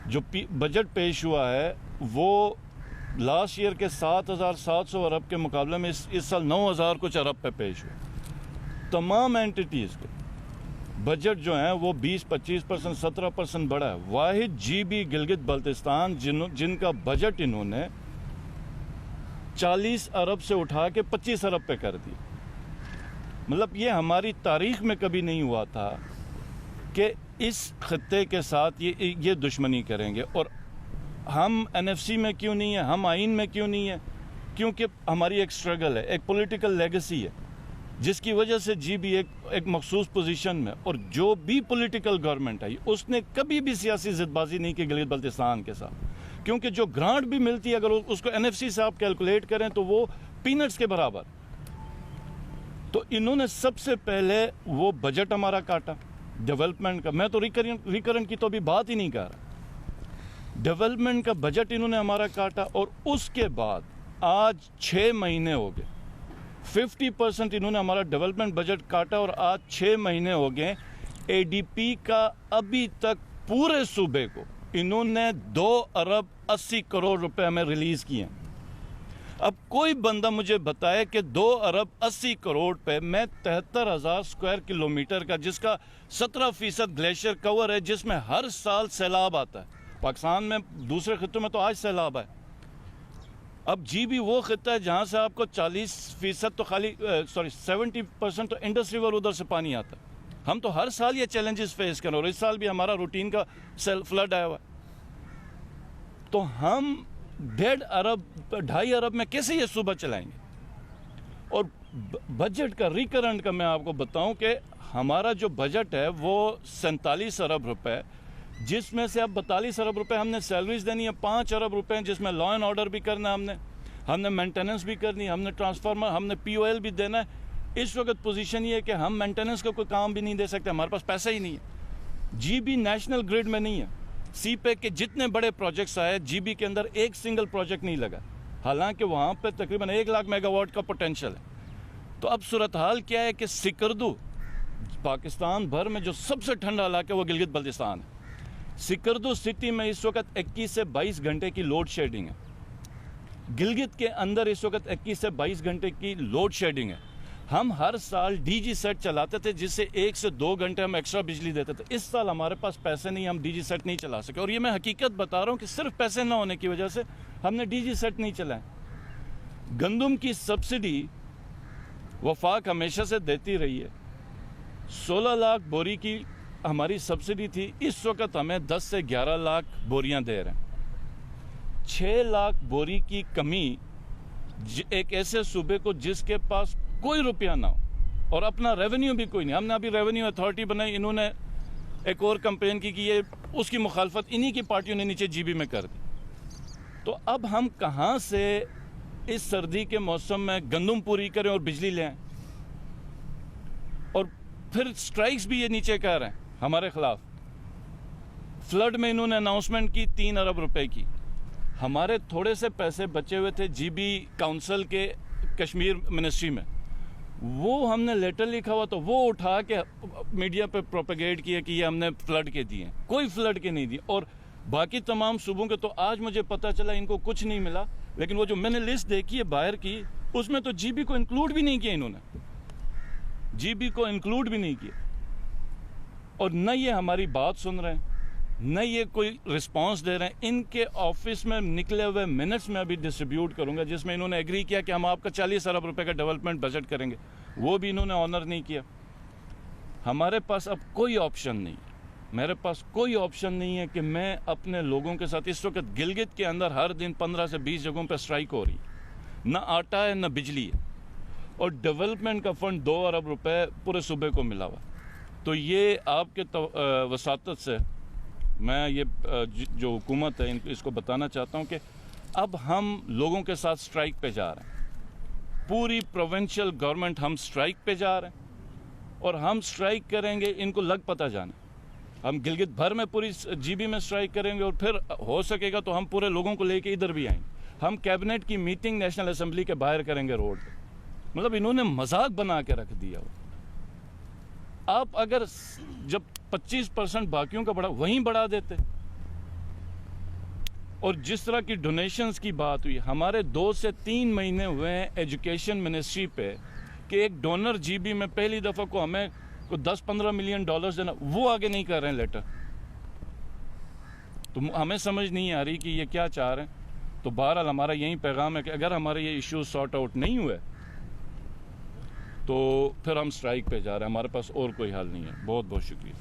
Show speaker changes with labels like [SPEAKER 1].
[SPEAKER 1] جو بجٹ پیش ہوا ہے وہ لاسٹ ایئر کے 7,700 ارب کے مقابلے میں اس سال 9,000 کچھ ارب پہ پیش ہوا. تمام اینٹیٹیز کے بجٹ جو ہیں وہ 20-25%, 17% بڑھا ہے. واحد جی بی گلگت بلتستان جن کا بجٹ انہوں نے 40 ارب سے اٹھا کے 25 ارب پہ کر دی. مطلب یہ ہماری تاریخ میں کبھی نہیں ہوا تھا کہ اس خطے کے ساتھ یہ دشمنی کریں گے. اور ہم این ایف سی میں کیوں نہیں ہیں, ہم آئین میں کیوں نہیں ہیں؟ کیونکہ ہماری ایک سٹرگل ہے, ایک پولیٹیکل لیگسی ہے جس کی وجہ سے جی بھی ایک مخصوص پوزیشن میں. اور جو بھی پولیٹیکل گورنمنٹ آئی اس نے کبھی بھی سیاسی زد بازی نہیں کی گلگت بلتستان کے ساتھ, کیونکہ جو گرانٹ بھی ملتی ہے اگر اس کو این ایف سی سے آپ کیلکولیٹ کریں تو وہ پینٹس کے برابر. تو انہوں نے سب سے پہلے وہ بجٹ ہمارا کاٹا ڈیولپمنٹ کا. میں تو ریکرنٹ کی تو ابھی بات ہی نہیں کر رہا. ڈیولپمنٹ کا بجٹ انہوں نے ہمارا کاٹا, اور اس کے بعد آج 6 مہینے ہو گئے 50% انہوں نے ہمارا ڈیولپمنٹ بجٹ کاٹا, اور آج 6 مہینے ہو گئے اے ڈی پی کا ابھی تک پورے صوبے کو انہوں نے 2 ارب 80 کروڑ روپے ہمیں ریلیز کیے ہیں. اب کوئی بندہ مجھے بتائے کہ 2 ارب 80 کروڑ پہ میں 73,000 اسکوائر کلومیٹر کا, جس کا 17% گلیشیئر کور ہے, جس میں ہر سال سیلاب آتا ہے. پاکستان میں دوسرے خطوں میں تو آج سیلاب ہے. اب جی بھی وہ خطہ ہے جہاں سے آپ کو 40% تو 70% تو انڈسٹریول ادھر سے پانی آتا ہے. ہم تو ہر سال یہ چیلنجز فیس کریں, اور اس سال بھی ہمارا روٹین کا فلڈ آیا ہوا ہے. تو ہم 1.5 ارب 2.5 ارب میں کیسے یہ صوبہ چلائیں گے؟ اور بجٹ کا ریکرنٹ کا میں آپ کو بتاؤں کہ ہمارا جو بجٹ ہے وہ 47 ارب روپے, جس میں سے اب 42 ارب روپے ہم نے سیلریز دینی ہے, 5 ارب روپے جس میں لا اینڈ آرڈر بھی کرنا ہے, ہم نے مینٹیننس بھی کرنی ہے, ہم نے ٹرانسفارمر, ہم نے پی او ایل بھی دینا ہے. اس وقت پوزیشن یہ ہے کہ ہم مینٹیننس کا کوئی کام بھی نہیں دے سکتے, ہمارے پاس پیسہ ہی نہیں ہے. جی بی نیشنل گریڈ میں نہیں ہے. سی پیک کے جتنے بڑے پروجیکٹس آئے جی بی کے اندر ایک سنگل پروجیکٹ نہیں لگا, حالانکہ وہاں پہ تقریباً 1 لاکھ میگا واٹ کا پوٹینشیل ہے. تو اب صورتحال کیا ہے کہ سکردو پاکستان بھر میں جو سب سے ٹھنڈا علاقہ ہے وہ گلگت بلتستان ہے. سکردو سٹی میں اس وقت 21 سے 22 گھنٹے کی لوڈ شیڈنگ ہے. گلگت کے اندر اس وقت 21 سے 22 گھنٹے کی لوڈ شیڈنگ ہے. ہم ہر سال ڈی جی سیٹ چلاتے تھے جس سے 1 سے 2 گھنٹے ہم ایکسٹرا بجلی دیتے تھے. اس سال ہمارے پاس پیسے نہیں, ہم ڈی جی سیٹ نہیں چلا سکے. اور یہ میں حقیقت بتا رہا ہوں کہ صرف پیسے نہ ہونے کی وجہ سے ہم نے ڈی جی سیٹ نہیں چلائے. گندم کی سبسڈی وفاق ہمیشہ سے دیتی رہی ہے. 16 لاکھ بوری کی ہماری سبسڈی تھی, اس وقت ہمیں 10 سے 11 لاکھ بوریاں دے رہے ہیں. 6 لاکھ بوری کی کمی ایک ایسے صوبے کو جس کے پاس کوئی روپیہ نہ ہو اور اپنا ریونیو بھی کوئی نہیں. ہم نے ابھی ریونیو اتھارٹی بنائی, انہوں نے ایک اور کمپین کی کہ یہ اس کی مخالفت انہی کی پارٹیوں نے نیچے جی بی میں کر دی. تو اب ہم کہاں سے اس سردی کے موسم میں گندم پوری کریں اور بجلی لیں؟ اور پھر سٹرائکس بھی یہ نیچے کر رہے ہیں ہمارے خلاف. فلڈ میں انہوں نے اناؤنسمنٹ کی 3 ارب روپے کی. ہمارے تھوڑے سے پیسے بچے ہوئے تھے جی بی کاؤنسل کے کشمیر منسٹری میں, وہ ہم نے لیٹر لکھا ہوا تو وہ اٹھا کے میڈیا پہ پروپیگیٹ کیا کہ یہ ہم نے فلڈ کے دیے. کوئی فلڈ کے نہیں دیے. اور باقی تمام صوبوں کے تو آج مجھے پتہ چلا ان کو کچھ نہیں ملا, لیکن وہ جو میں نے لسٹ دیکھی ہے باہر کی اس میں تو جی بی کو انکلوڈ بھی نہیں کیا انہوں نے, جی بی کو انکلوڈ بھی نہیں کیا. اور نہ یہ ہماری بات سن رہے ہیں, نہ یہ کوئی رسپانس دے رہے ہیں. ان کے آفس میں نکلے ہوئے منٹس میں ابھی ڈسٹریبیوٹ کروں گا جس میں انہوں نے ایگری کیا کہ ہم آپ کا 40 ارب روپے کا ڈیولپمنٹ بجٹ کریں گے, وہ بھی انہوں نے آنر نہیں کیا. ہمارے پاس اب کوئی آپشن نہیں, میرے پاس کوئی آپشن نہیں ہے کہ میں اپنے لوگوں کے ساتھ, اس وقت گلگت کے اندر ہر دن 15 سے 20 جگہوں پہ سٹرائک ہو رہی ہے, نہ آٹا ہے نہ بجلی ہے, اور ڈیولپمنٹ کا فنڈ 2 ارب روپے پورے صوبے کو ملا ہوا. تو یہ آپ کے وساطت سے میں یہ جو حکومت ہے اس کو بتانا چاہتا ہوں کہ اب ہم لوگوں کے ساتھ سٹرائک پہ جا رہے ہیں. پوری پروونشل گورنمنٹ ہم سٹرائک پہ جا رہے ہیں, اور ہم سٹرائک کریں گے ان کو لگ پتہ جانا. ہم گلگت بھر میں پوری جی بی میں سٹرائک کریں گے, اور پھر ہو سکے گا تو ہم پورے لوگوں کو لے کے ادھر بھی آئیں گے. ہم کیبنٹ کی میٹنگ نیشنل اسمبلی کے باہر کریں گے روڈ پہ. مطلب انہوں نے مذاق بنا کے رکھ دیا. آپ اگر جب 25% باقیوں کا بڑھا وہیں بڑھا دیتے, اور جس طرح کی ڈونیشنز کی بات ہوئی، ہمارے 2 سے 3 مہینے ہوئے ہیں ایجوکیشن منسٹری پہ کہ ایک ڈونر جی بی میں پہلی دفعہ کو ہمیں 10-15 ملین ڈالرز دینا، وہ آگے نہیں کر رہے ہیں لیٹر. تو ہمیں سمجھ نہیں آ رہی کہ یہ کیا چاہ رہے ہیں. تو بہرحال ہمارا یہی پیغام ہے کہ اگر ہمارے یہ ایشوز سارٹ آؤٹ نہیں ہوئے تو پھر ہم سٹرائک پہ جا رہے ہیں، ہمارے پاس اور کوئی حل نہیں ہے. بہت بہت شکریہ.